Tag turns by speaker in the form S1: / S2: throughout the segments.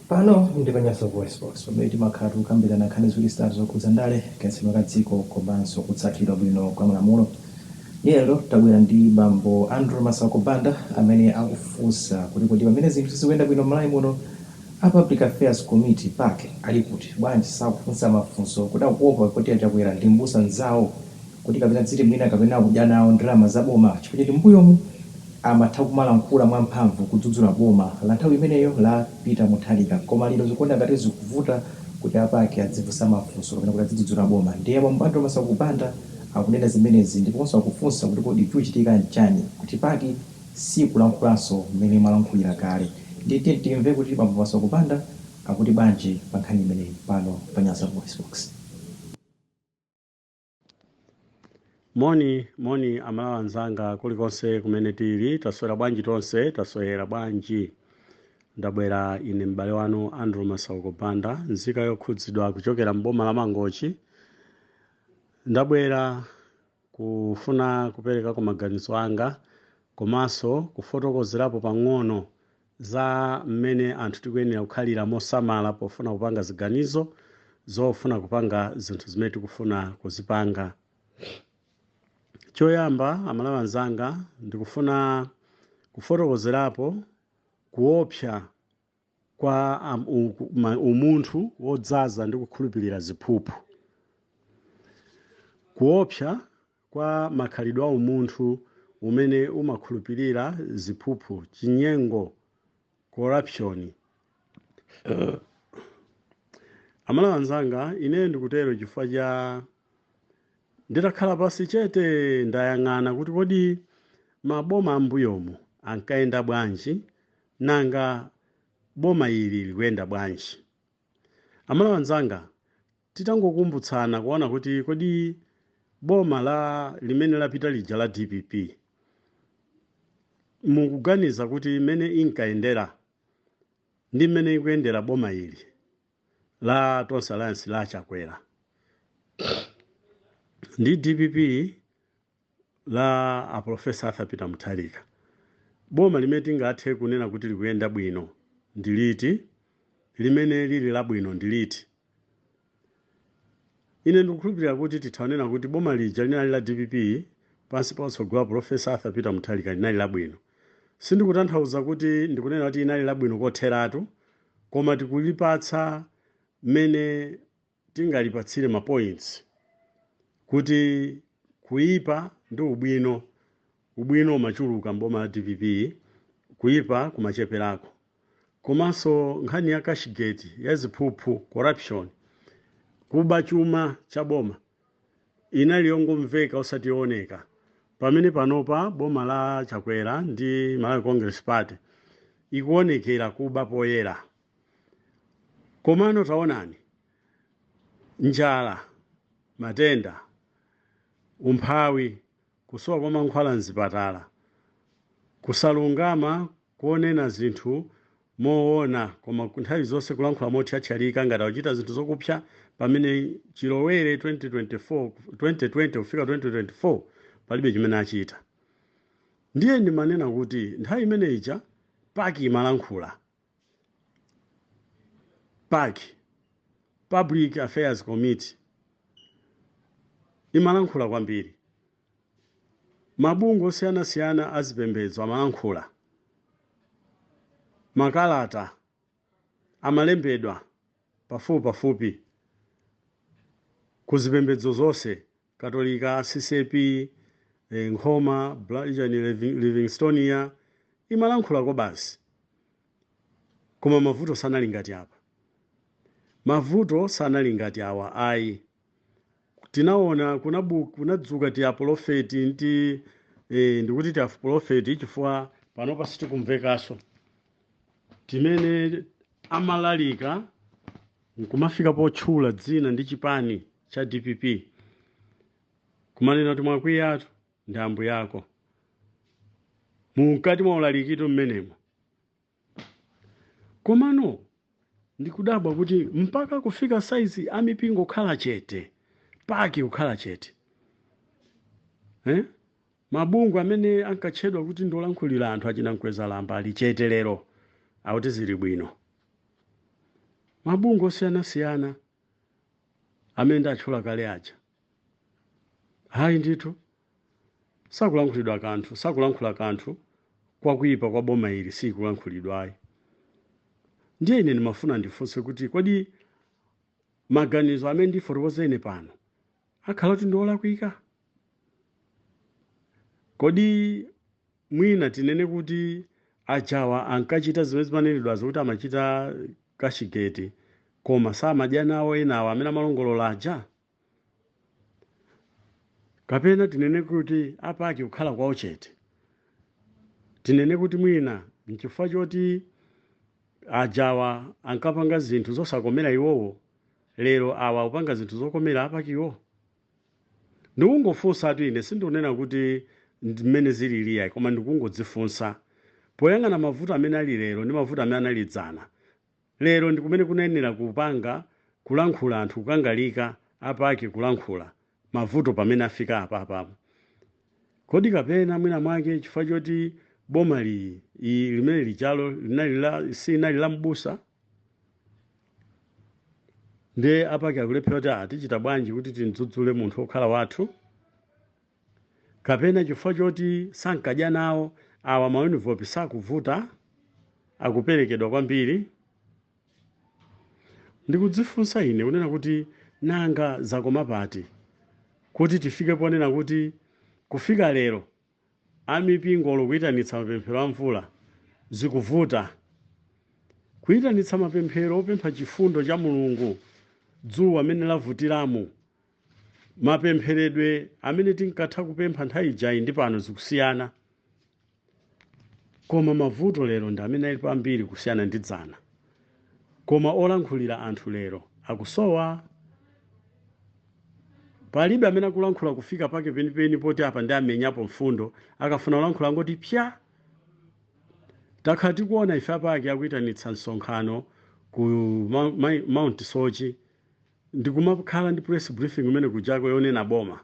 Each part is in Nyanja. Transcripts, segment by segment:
S1: Pano ndi pa Nyasa VoiceBox pamene timakhala tikukambirana nkhani zilizonse zokhudza ndale, kayendetsedwe ka dziko komanso kutsatidwa bwino kwa malamulo. Lero tabwera ndi bambo Masauko Banda amene akufunsa kuti kodi pamene zinthu sizikuyenda bwino m'Malawi muno, a Public Affairs Committee PAC ali kuti bwanji sakufunsa mafunso kuti akuopa kuti Chakwera ndi mbusa nzawo kuti kapena dziti mwina kapena akudya nawo ndalama za boma chifukwa choti mbuyomu amatha kumalankhula mwamphamvu kudzudzula boma la nthawi imeneyo lapita muthalika, koma lero zikuoneka ngati zikuvuta kuti a PAC adzifunsa mafunso kapena kuti adzidzudzula boma. Ndiye bambo Masauko Banda akunena zimenezi ndiponso akufunsa kuti kodi chikuchitika nchani kuti PAC sikulankhulanso mmene malankhulira kale. Ndiye timve kuti bambo Masauko Banda akuti bwanji pa nkhani imeneyi pano pa Nyasa VoiceBox.
S2: Moni amalawi anzanga kulikonse kumene tili, taswera bwanji tonse, taswera bwanji. Ndabwera ine m'bale wanu Masauko Banda, nzika yokhudzidwa kuchokera m'boma la Mangochi. Ndabwera kufuna kupereka maganizo anga komanso kufotokozerapo pang'ono za mmene anthu tikuyenera kukhalira mosamala pofuna kupanga ziganizo zofuna kupanga zinthu zimene tikufuna kuzipanga. Choyamba amalawi anzanga ndikufuna kufotokozerapo kuopsa kwa umunthu wodzaza ndi kukhulupirira ziphuphu. Kuopsa kwa makhalidwe a umunthu umene umakhulupirira ziphuphu, chinyengo, corruption. Amalawi anzanga ine ndikutero chifukwa cha nditakhala pasi chete ndayang'ana kuti kodi maboma ambuyomu ankayenda bwanji nanga boma ili likuyenda bwanji. Amalawi anzanga titangokumbutsana kuona kuti kodi boma limene lapita lija la DPP mukuganiza kuti mmene inkayendera ndi mmene ikuyendera boma ili la tonse alliance la Chakwera ndi DPP la aprofesa athapita muthalika, boma limene tingathe kunena kuti likuyenda bwino ndiliti, limene lili labwino ndiliti? Ine ndikukhulupirira kuti tithanena kuti boma lija linali la DPP pansi patsogolo aprofesa athapita muthalika linali labwino. Sindikutanthauza kuti ndikunena kuti inali labwino kotheratu, koma tikulipatsa mmene tingalipatsire mapoints kuti kuipa ndi ubwino umachuluka mboma la DPP, kuipa kumacheperako. Komanso nkhani ya kashigeti ya ziphuphu, corruption, kuba chuma cha boma inali yongomveka osati yooneka. Pamene panopa boma la Chakwera ndi Malawi Congress Party ikuonekera kuba poyera. Komano taonani njala, matenda, umphawi, kusowa kwa mankhwala mzipatala, kusalungama kuonena zinthu moona koma nthawi zonse kulankhula moti atchalika ngati akuchita zinthu zokupsa. Pamene chilowere 2020 kufika 2024 palibe chimene achita. Ndiye ndimanena kuti nthawi imene ija PAC imalankhula, PAC Public Affairs Committee imalankhula kwambiri. Mabungwe osiyanasiyana azipembedzo amalankhula, makalata amalembedwa pafupi kuzipembedzo zonse, Katolika, CCP, Nkhoma, Livingstonia, imalankhula kwa basi. Koma mavuto sanali ngati apa. Mavuto sanali ngati awa ayi. Tinaona kunadzuka ti aprofeti ndikuti ti aprofeti chifukwa panopa sitikumvekaso. Timene amalalika nkumafika potchula dzina ndi chipani cha DPP kumanena kuti mwakwiyatu ndi ambuye ako mukati mwa ulalikito mmenemo. Komano ndikudabwa kuti mpaka kufika saizi amipingo kukhala chete, PAC kukhala chete. Mabungwe amene ankatchedwa kuti ndolankhulira anthu achina mkweza lamba ali chete lero akuti zili bwino. mabungwe osiyanasiyana amene ndatchula kale aja. Hayi ndithu sakulankhula kanthu kwakuyipa kwa boma ili sikulankhulidwa ayi. Ndiye ine ndimafuna ndifunse kuti kodi maganizo amene ndifotokoza ine pano akhala kuti ndiolakwika? Kodi mwina tinene kuti ajawa ankachita zimene zimanenedwazo kuti amachita kachigeti koma samadya nawo enawo amene amalongolola aja? Kapena tinene kuti apaki kukhala kwawo chete? Tinene kuti mwina nchifukwa choti ajawa ankapanga zinthu zosakomera iwowo, lero awa upanga zinthu zokomera apakiwo? Ndikungofunsa atu ine sindikunena kuti mmene zililiya koma ndikungodzifunsa. Poyang'ana mavuto amene ali lero ndi mavuto amene anali dzana, lero ndi kumene kunayenera kupanga kulankhula anthu kukangalika apaki kulankhula mavuto pamene afika apapo. Kodi kapena mwina mwake chifukwa choti boma limene lijalo sinali la m'busa? Nde apaki akulephera kuti tichita bwanji kuti tinzudzule munthu okhala wathu? Kapena chifukwa choti sankadya nawo awa maunivopi sakuvuta akuperekedwa kwambiri? Ndikudzifunsa ine kunena kuti nanga zakoma pati kuti tifike ponena kuti kufika lero amipingo kuyitanitsa mapemphero a mvula zikuvuta, kuyitanitsa mapemphero opempha chifundo cha Mulungu dzuwa amene lavutiramo, mapempheredwe amene tinkatha kupempha nthawi ijayi ndi pano zikusiyana. Koma mavuto lero ndi amene ali pambiri kusiyana ndi dzana. Koma olankhulira anthu lero akusowa. Palibe amene akulankhula kufika pake penipeni poti apa ndi amenyapo mfundo akafuna kulankhula ngoti pya. Takhala tikuona ife apake akuyitanitsa msonkhano ku Mount Sochi, ndikumakhala ndi press briefing umene kujako yonena boma,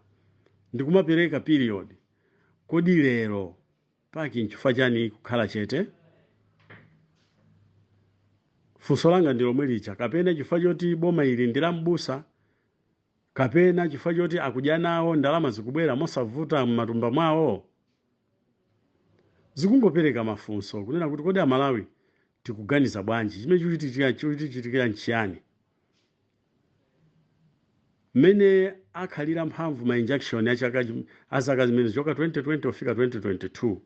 S2: ndikumapereka period. Kodi lero paki nchifukwa chani kukhala chete? Funso langa ndi lomwe lija. Kapena chifukwa choti boma ili ndi la m'busa? Kapena chifukwa choti akudya nawo ndalama zikubwera mosavuta m'matumba mwawo? Zikungopereka mafunso kunena kuti kodi Amalawi tikuganiza bwanji, chimene chikuchitikira nchiyani? Mmene akhalira mphamvu ma injection ya zaka zimene zoka 2020 kufika 2022,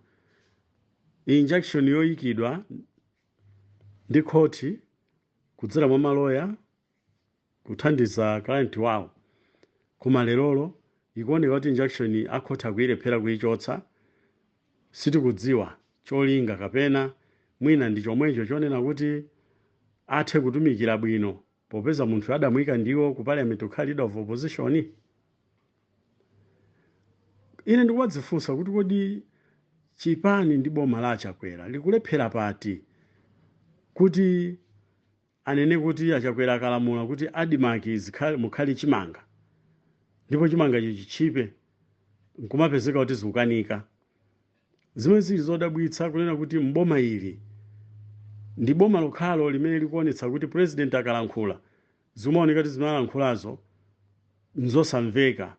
S2: injection yoyikidwa ndi khoti kudzera mwa maloya kuthandiza client wawo, koma lerolo ikuoneka kuti injection akhoti akuyilephera kuyichotsa. Sitikudziwa cholinga kapena mwina ndi chomwecho chonena kuti athe kutumikira bwino popeza munthu adamuyika ndiwo ku parliament kukhala leader of opposition. Ine ndikuwadzifunsa kuti kodi chipani ndi boma la Chakwera likulephera pati kuti anene kuti Chakwera akalamula kuti adimaki mukhali chimanga, ndipo chimanga chichipe nkumapezeka kuti zikukanika. Zimene zili zodabwitsa kunena kuti mboma ili ndi boma lokhalo limene likuonetsa kuti president akalankhula zimaoneka kuti zimalankhulazo nzosamveka,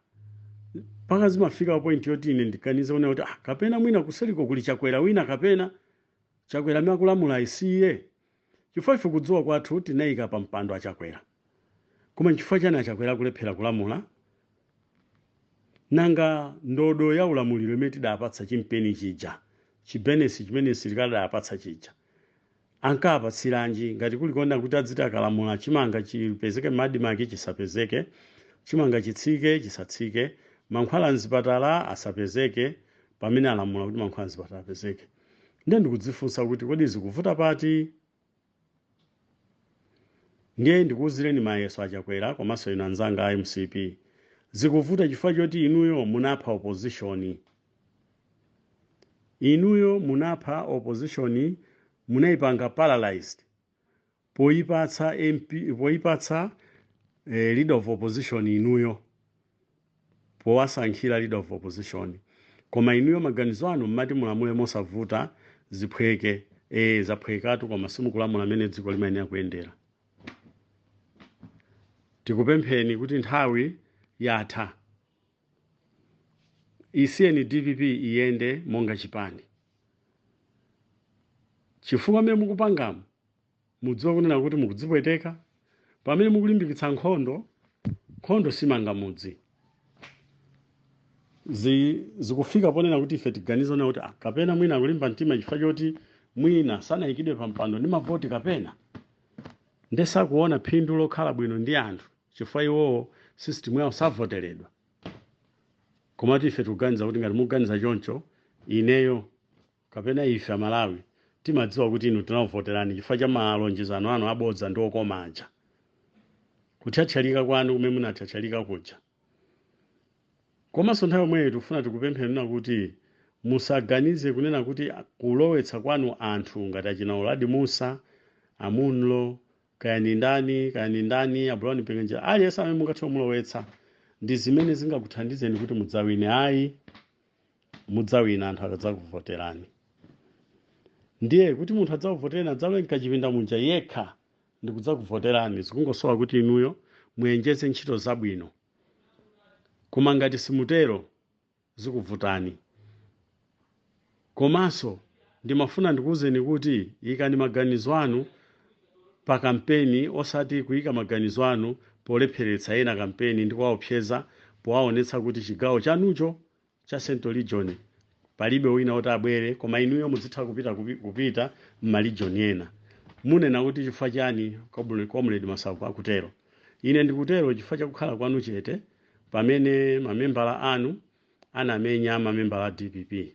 S2: mpaka zimafika point yoti ine ndikanize kunena kuti kapena mwina kuseliko kuli Chakwera wina, kapena Chakwera amene akulamula isiye. Chifukwa ife kudziwa kwathu tinayika pa mpando wa Chakwera, koma chifukwa chani Chakwera kulephera kulamula? Nanga ndodo ya ulamuliro imene tidapatsa chimpeni chija, chibenesi chimene silikadapatsa chija, ankapatsiranji ngati kulikonda kuti adziti akalamula chimanga chipezeke madimaki chisapezeke, chimanga chitsike chisatsike, mankhwala mzipatala asapezeke pamene alamula kuti mankhwala mzipatala apezeke? Ndiye ndikudzifunsa kuti kodi zikuvuta pati? Ndiye ndikuwuzireni mayeso a Chakwera komanso inu anzanga a MCP, zikuvuta chifukwa choti inuyo munapha opposition. Inuyo munapha opposition, munayipanga paralyzed poyipatsa MP, poyipatsa leader of opposition inuyo, powasankhira leader of opposition. Koma inuyo maganizo anu mmati mulamule mosavuta ziphweke, zaphwekatu koma simukulamula amene dziko limayenera kuyendera. tikupempheni kuti nthawi yatha isiyeni DPP iyende monga chipani. Chifukwa mmene mukupangamo mudziwa kunena kuti mukudzipweteka. Pamene mukulimbikitsa nkhondo simanga mudzi. Zikufika ponena kuti ife tiganiza na kuti kapena mwina akulimba mtima chifukwa choti mwina sanayikidwe pa mpando ndi mavoti kapena ndesakuona phindu lokhala bwino ndi anthu chifukwa iwowo system yawo savoteredwa. Komatu ife tikuganiza kuti ngati mukuganiza choncho ineyo kapena ife Amalawi timadziwa kuti inu tinavoterani chifukwa cha malonjezano anu abodza ndi okoma aja. Kutchatchalika kwanu kumene munatchatchalika kuja. Komanso nthawi yomweyo tikufuna tikupemphereni kuti musaganize kunena kuti kulowetsa kwanu anthu ngati achina Ladi Musa, Amunlo, kayani ndani, Abulani Pengenja, aliyense amene mungathe kumulowetsa ndi zimene zingakuthandizeni kuti mudzawine. Ayi, mudzawina anthu akadzakuvoterani. Ndiye kuti munthu adzakuvoterani adzalowe mkachipinda munja yekha ndi kudzakuvoterani. Zikungosowa kuti inuyo muyenjeze ntchito zabwino. Koma ngati simutero zikuvutani. Komanso ndimafuna ndikuwuzeni kuti ikani maganizo anu pa kampeni osati kuyika maganizo anu polepheretsa ena kampeni ndi kuwaopseza powaonetsa kuti chigawo chanucho cha Central Region palibe wina oti abwere koma inuyo muzitha kupita m'maligion ena. Munena kuti chifukwa chani Comrade Masauko akutero. Ine ndikutero chifukwa chakukhala kwanu chete pamene mamembala anu anamenya mamembala a DPP.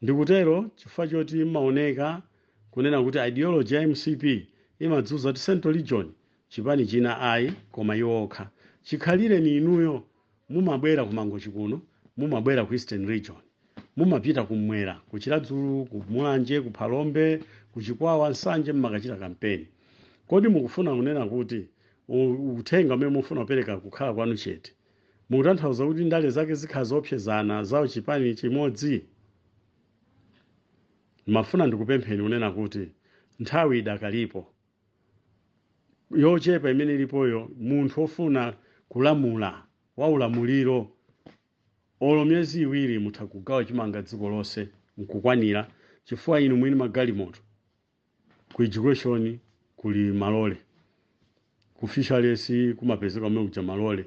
S2: Ndikutero chifukwa choti maoneka kunena kuti ideology ya MCP imadzuza kuti Central Region chipani china ayi koma iwokha. Chikhalire ni inuyo mumabwera kumangochi kuno, mumabwera ku Eastern Region, mumapita kumwera, kuchiradzulu, kumwanje, kuphalombe, kuchikwawa, nsanje mmakachita kampeni. Kodi mukufuna kunena kuti uthenga umene mufuna kupereka kukhala kwanu chete mukutanthauza kuti ndale zake zikhala zopsezana zawo chipani chimodzi? Mafuna ndikupempheni kunena kuti nthawi idakalipo yochepa imene ilipoyo munthu ofuna kulamula wa ulamuliro olo myezi iwiri mutha kugawa chimanga dziko lonse mkukwanira chifukwa inu mwini magalimoto ku education kuli malole, ku fisheries kumapezeka mmene kuja malole,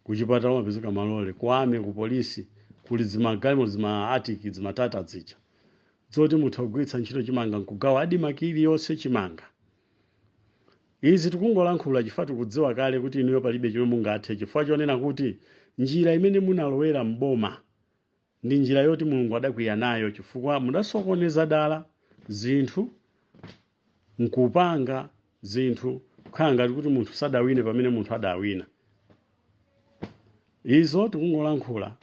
S2: kuchipatala kumapezeka malole, ku army, ku polisi kuli zimagalimoto zima atiki zimatata zija zoti mutha kugwiritsa ntchito chimanga nkugawa adi makili yonse chimanga. Izi tikungolankhula chifukwa tikudziwa kale kuti inuyo palibe chomwe mungathe chifukwa chonena kuti njira imene munalowera mboma ndi njira yoti Mulungu adakwiya nayo chifukwa mudasokoneza dala zinthu nkupanga zinthu kukhala ngati kuti munthu sadawine pamene munthu adawina. Izo tikungolankhula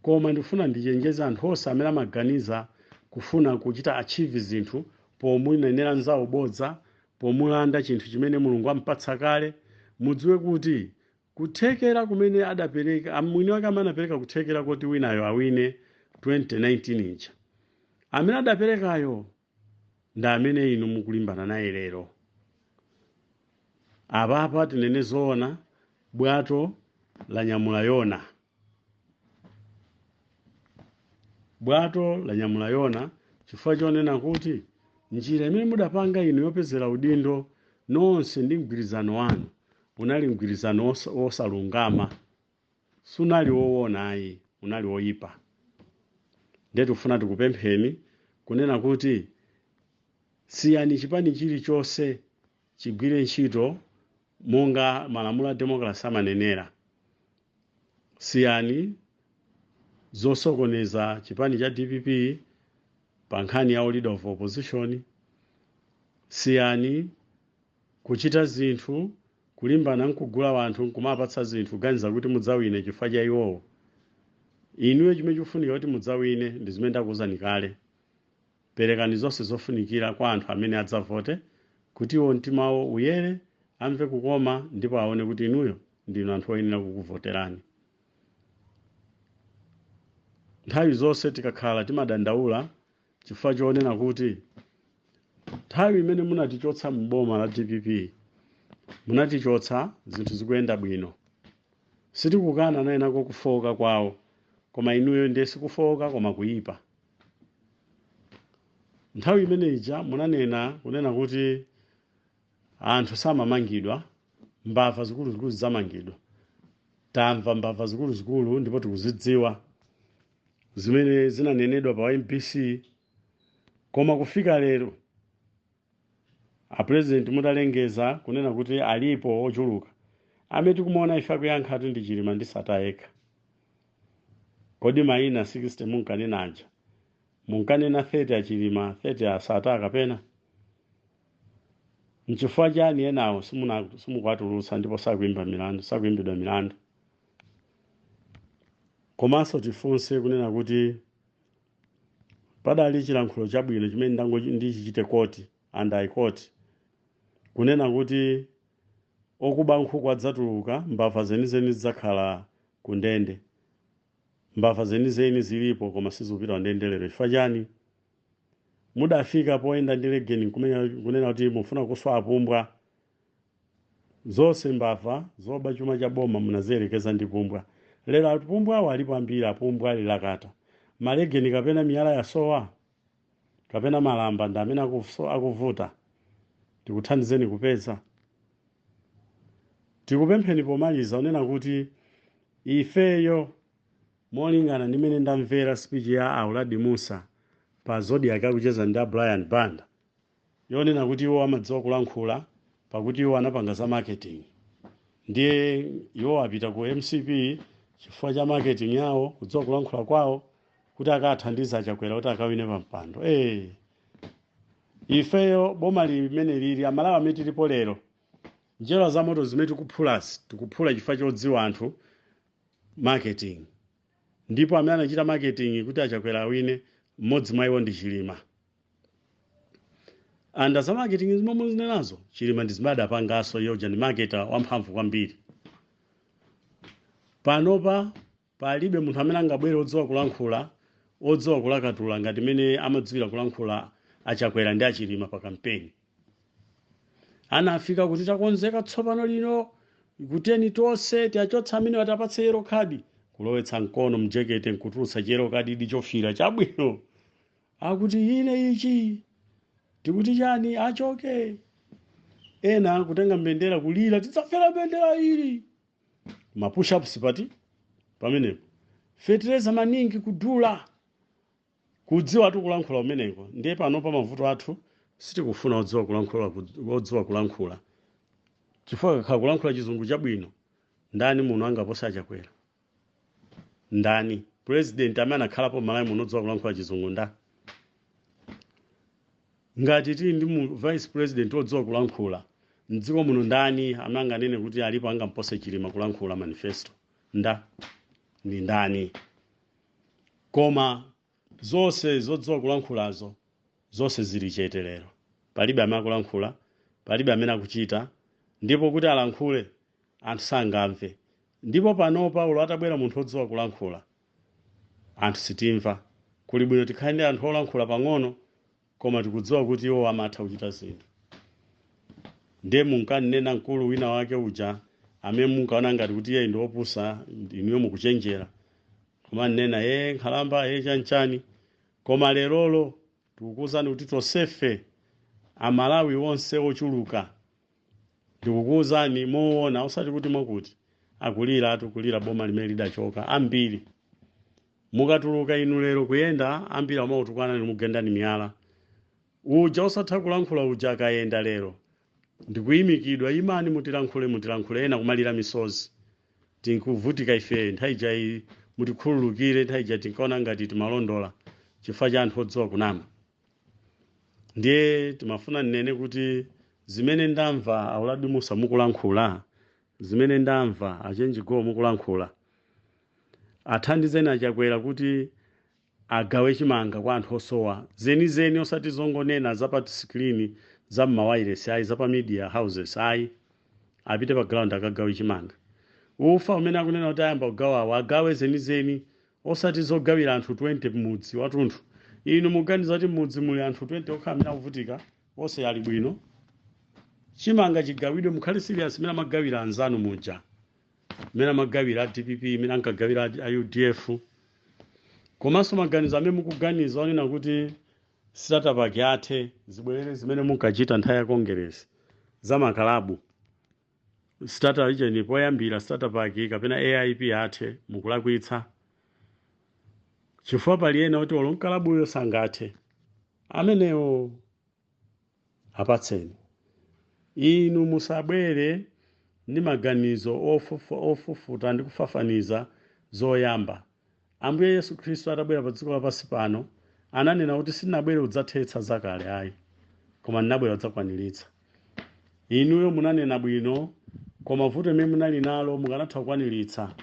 S2: koma ndifuna ndichenjeza anthu onse amene amaganiza kufuna kuchita achieve zinthu pomunenera nzawo bodza, pomulanda chinthu chimene Mulungu ampatsa kale. Mudziwe kuti kuthekera kumene adapereka mwini wake amene anapereka kuthekera kuti winayo awine 2019 incha, amene adaperekayo ndi amene inu mukulimbana naye lero. Apapa tinene zoona bwato la nyamula yona. Bwato la nyamula yona chifukwa chonena kuti njira imene mudapanga inu yopezera udindo nonse ndi mgwirizano wanu unali mgwirizano osalungama, sunali woona ayi, unali woyipa. Ndetu tufuna tikupempheni kunena kuti siyani chipani chilichonse chigwire ntchito monga malamulo a democracy amanenera. Siyani zosokoneza chipani cha DPP pa nkhani ya leader of opposition. Siyani kuchita zinthu kulimbana nkugula wanthu nkumapatsa zinthu kuganiza kuti mudzawine chifukwa cha iwowo. Inuyo chimene chikufunika kuti mudzawine ndi zimene ndakuwuzani kale. Perekani zonse zofunikira kwa anthu amene adzavote kuti iwo mtima wawo uyere, amve kukoma ndipo aone kuti inuyo ndinu anthu oyenera kukuvoterani. Nthawi zonse tikakhala timadandaula chifukwa chonena kuti nthawi imene munatichotsa mboma la DPP munatichotsa zinthu zikuyenda bwino. Sitikukana nayenako kufoka kwawo, koma inuyo ndiye sikufoka koma kuyipa. Nthawi imeneja munanena kunena kuti anthu samamangidwa, mbava zikuluzikulu zamangidwa. Tamva mbava zikuluzikulu ndipo tikuzidziwa zimene zinanenedwa pa MPC, koma kufika lero President mutalengeza kunena kuti alipo ochuluka amene tikumuona ife akuyankha ati ndi Chilima ndi Satayeka. Kodi mayina 60 munkanenaja, munkanena 30 a Chilima 30 a Sata kapena? Nchifukwa chani enawo simukwatulutsa ndipo sakuimbidwa milandu? Komanso tifunse kunena kuti padali chilankhulo chabwino chimene ndichichite koti and court kunena kuti okuba nkhuku adzatuluka, mbava zenizeni zidzakhala ku ndende. Mbava zenizeni zilipo koma sizikupita ndende lero. Chifukwa chani? Mudafika poyenda ndi legeni kunena kuti mufuna kuswa apumbwa. Zonse mbava zoba chuma cha boma munaziyerekeza ndi pumbwa. Lero apumbwa alipo ambiri, apumbwa lilakata. Malegeni kapena miyala yasowa kapena malamba ndi amene akuvuta. Tikuthandizeni kupeza. Tikupempheni pomaliza unena kuti ifeyo molingana ndi mene ndamvera speech ya Auladi Musa pa Zodiac akucheza ndi Brian Banda, yonena kuti iwo amadziwa kulankhula pakuti iwo anapanga za marketing. Ndiye iwo apita ku MCP chifukwa cha marketing yawo, kudziwa kulankhula kwawo kuti akathandiza Chakwera kuti akawine pa mpando. Ifeyo boma limene lili amalawa amene tilipo lero, njera za moto zimene tikuphula chifukwa chodziwa anthu marketing. Ndipo amene anachita marketing kuti Chakwera awine mmodzi mwa iwo ndi Chilima. Anda za marketing zimene zinenazo Chilima ndi zimene adapanganso yoja ndi marketer wamphamvu kwambiri. Panopa palibe munthu amene angabwere odziwa kulankhula, odziwa kulakatula ngati mene amadziwira kulankhula Chakwera ndi Chilima pa kampeni. Anafika kuti takonzeka tsopano lino kuteni tonse tiachotsa amene watapatsa yellow card, kulowetsa mkono mjekete nkutulutsa yellow card idi chofira chabwino. Akuti ine ichi tikuti chani achoke. Ena kutenga mbendera kulira tidzafera mbendera ili. Ma push ups pamenepo. Fetereza maningi kudula. Kudziwa tu kulankhula umeneko. Ndiye panopa mavuto athu sitikufuna odziwa kulankhula. Chifukwa kulankhula chizungu chabwino ndani munthu angaposa Chakwera? Ndani? President amene akhalapo malawi muno odziwa kulankhula chizungu nda? Ngati tili ndi vice president odziwa kulankhula mdziko muno ndani amene anganene kuti alipo angampose Chilima kulankhula manifesto? Nda? Ndi ndani? Koma zonse zodziwa kulankhulazo zonse zili chete lero. Palibe amene akulankhula, palibe amene akuchita, ndipo kuti alankhule anthu sangamve. Ndipo panopa ulo atabwera munthu odziwa kulankhula anthu sitimva. Kuli bwino tikhale ndi anthu olankhula pang'ono koma tikudziwa kuti iwo amatha kuchita zinthu. Ndiye munkanena mkulu wina wake uja amene munkaona ngati kuti iye ndi opusa, inuyo mukuchenjera. Koma nena nkhalamba chanchani. Koma lerolo tikukuwuzani kuti tonsefe amalawi wonse ochuluka ndikukuwuzani moona osati kuti mwakuti akulira atukulira boma limene lidachoka ambiri. Mukatuluka inu lero kuyenda ambiri amautukwana ni mugendani miyala. Uja osatha kulankhula uja akayenda lero ndikuyimikidwa, imani mutilankhule ena kumalira misozi. Tinkuvutika ife nthawi ija mutikhululukire, nthawi ija tinkaona ngati timalondola chifukwa cha anthu odziwa kunama. Ndiye timafuna nene kuti zimene ndamva Auladi Musa mukulankhula, zimene ndamva achenjigo mukulankhula, athandizeni Chakwera kuti agawe chimanga kwa anthu osowa zenizeni, osati zongonena za pa screen za mawayilesi ayi, za pa media houses ayi. Apite pa ground akagawe chimanga. Ufa umene akunena kuti ayamba kugawawo agawe zenizeni, osati zogawira anthu 20 mudzi watunthu. Inu muganiza kuti mudzi muli anthu 20 okha amene akuvutika onse ali bwino. chimanga chigawidwe mukhale serious mena magawira anzanu muja mena magawira DPP mena ankagawira UDF komanso maganizo amene mukuganiza onena kuti starter pack athe zibwerere zimene munkachita nthawi ya kongeresi za makalabu starter region poyambira starter pack kapena AIP athe mukulakwitsa chifukwa pali ena kuti olonkalabuyo sangathe amenewo apatseni inu musabwere ndi maganizo ofufuta ndi kufafaniza zoyamba. Ambuye Yesu Khristu atabwera pa dziko lapansi pano ananena kuti sinabwere kudzathetsa zakale ayi koma ndinabwera kudzakwaniritsa. Inuyo munanena bwino koma vuto limene munali nalo mukanatha kukwaniritsa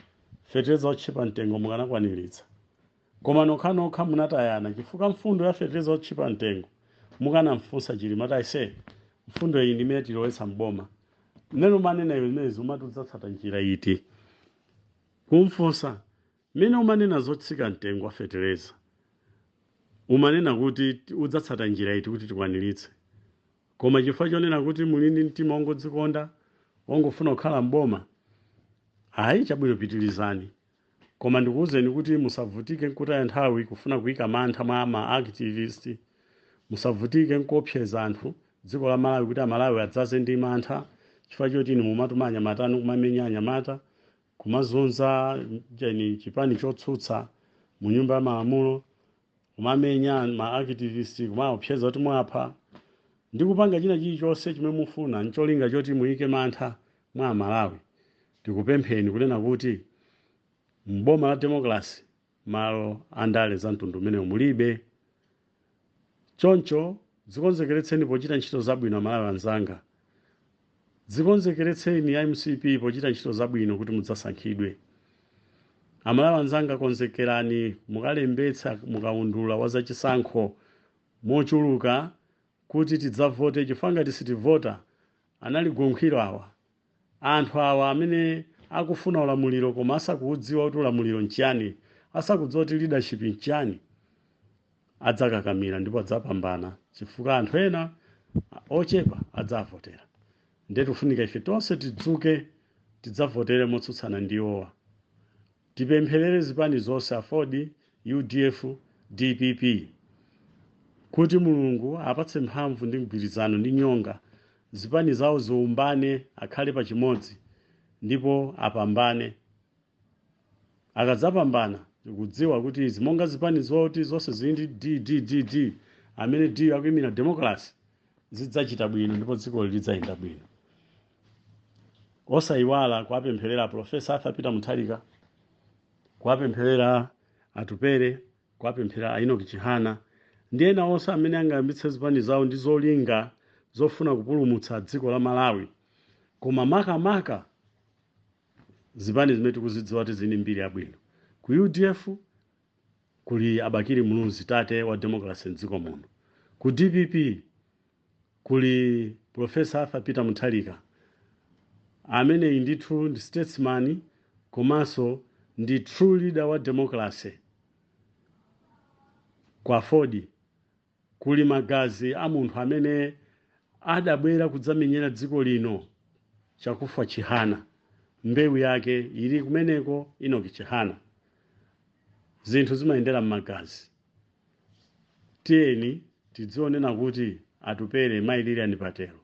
S2: fetereza otchipa mtengo mukanakwaniritsa koma nokhanokha munatayana chifukwa mfundo ya fetereza otchipa mtengo mukanamfunsa Chilimata ise mfundo iyi ndimene tilowetsa mboma neno manena iwe imezi umati udzatsata njira iti kumfunsa mene umanena zotsika mtengo wa fetereza umanena kuti udzatsata njira iti kuti tikwaniritse koma chifukwa chonena kuti muli ndi mtima wongodzikonda wongofuna kukhala mboma ayi chabwino pitirizani koma ndikuwuzeni kuti musavutike nkutaya nthawi kufuna kuyika mantha mwa ma-activist musavutike nkopseza anthu dziko la Malawi kuti Amalawi adzaze ndi mantha chifukwa choti inu mumatuma anyamata anu kumamenya anyamata kumazunza chipani chotsutsa mu nyumba ya malamulo kumamenya ma-activist kumaopseza kuti mwapha ndi kupanga china chilichonse chimene mufuna ncholinga choti muyike mantha mwa Malawi. Tikupempheni kunena kuti mboma la democracy malo andale za mtundu umene mulibe choncho dzikonzekeretseni pochita ntchito zabwino Amalawi anzanga dzikonzekeretseni MCP pochita ntchito zabwino kuti mudzasankhidwe. Amalawi anzanga konzekerani mukalembetsa mukaundula wa zachisankho mochuluka kuti tidzavote chifukwa ngati sitivota anali gonkhiro awa anthu awa amene akufuna ulamuliro koma asakudziwa kuti ulamuliro nchiyani asakudziwa kuti leadership nchiyani adzakakamira ndipo adzapambana chifukwa anthu ena ochepa adzavotera. Ndetu funika ife tonse tidzuke tidzavotere motsutsana ndiwowa. Tipempherere zipani zonse afodi UDF DPP kuti Mulungu apatse mphamvu ndi mgwirizano ndi nyonga zipani zawo ziumbane akhale pa chimodzi ndipo apambane. Akadzapambana tikudziwa kuti zimonga zipani zoti zonse zili ndi amene D akuyimira democracy zidzachita bwino ndipo dziko lidzayenda bwino. Osayiwala kuwapempherera Profesa Arthur Mutharika kuwapempherera atupere kuwapempherera Ainoki Chihana ndi ena onse amene angayambitse zipani zawo ndi zolinga zofuna kupulumutsa dziko la Malawi koma makamaka zipani zimene tikuzidziwa kuti zili mbiri yabwino. Ku UDF kuli Abakiri Muluzi tate wa democracy mdziko muno. Ku DPP kuli Profesa Arthur Mutharika amene ndithu ndi statesman komanso ndi true leader wa democracy. Kwa Fodi kuli magazi a munthu amene adabwera kudzamenyera dziko lino chakufwa Chihana mbewu yake ili kumeneko Inoki Chihana. Zinthu zimayendera mmagazi. Tiyeni tidzionena kuti atupere mailirani patero.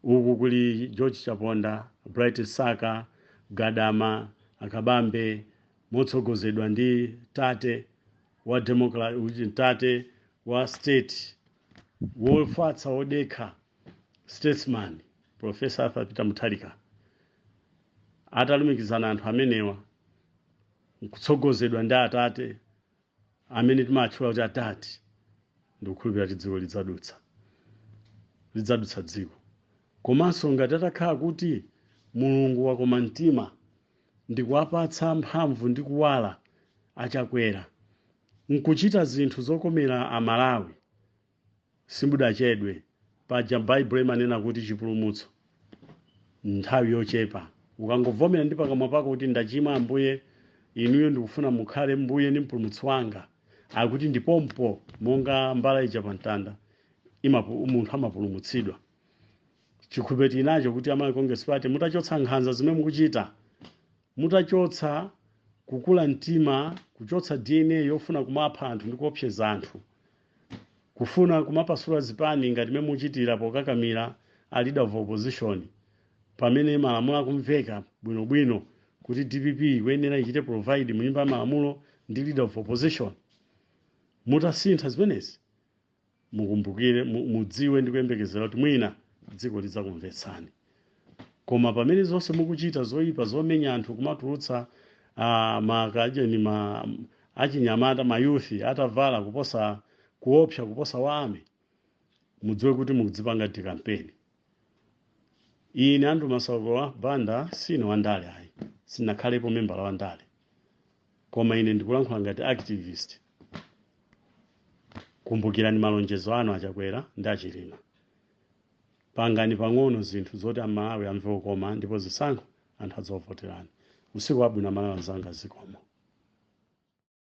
S2: Uku kuli George Chaponda, Bright Saka, Gadama, Akabambe, motsogozedwa ndi tate wa democracy, tate wa state, wofatsa odekha statesman, Profesa Arthur Mutharika. Atalumikizana anthu amenewa kutsogozedwa ndi atate amene timatchula kuti atati ndikukhulupirira kuti dziko lidzadutsa dziko. Komanso ngati atakhala kuti Mulungu wakoma mtima ndi kuwapatsa mphamvu ndi kuwala achakwera nkuchita zinthu zokomera Amalawi simbudachedwe paja Bible imanena kuti chipulumutso nthawi yochepa. Ukangovomera ndi pakamwa pako kuti ndachimwa Ambuye inuyo ndikufuna mukhale Mbuye ndi mpulumutsi wanga akuti ndipompo monga mbala ija pa mtanda munthu amapulumutsidwa. chikhulupiriro nacho kuti amayi Congress Party mutachotsa nkhanza zimene mukuchita, mutachotsa kukula mtima, kuchotsa DNA yofuna kumapha anthu ndi kuopseza anthu, kufuna kumapasula zipani ngati mmene muchitira pokakamira a leader of opposition, pamene malamulo akumveka bwinobwino kuti DPP ikuyenera ichite provide munyumba ya malamulo ndi leader of opposition. Mutasintha zimenezi, mukumbukire, mudziwe ndi kuyembekezera kuti mwina dziko lidzakumvetsani. Koma pamene zonse mukuchita zoyipa zomenya anthu kumatulutsa achinyamata mayuthi atavala kuposa kuopsa kuposa wame, mudziwe kuti mukudzipanga kampeni. Ine Andrew Masauko Banda sine wandale ayi, sinakhalepo membala wandale, koma ine ndikulankhula ngati activist. Kumbukirani malonjezo anu achakwera ndi achilima. Pangani pang'ono zinthu zoti amawe amve ukoma ndipo zisankho anthu adzakuvoterani. Usiku wabwino amalawi anzanga zikomo.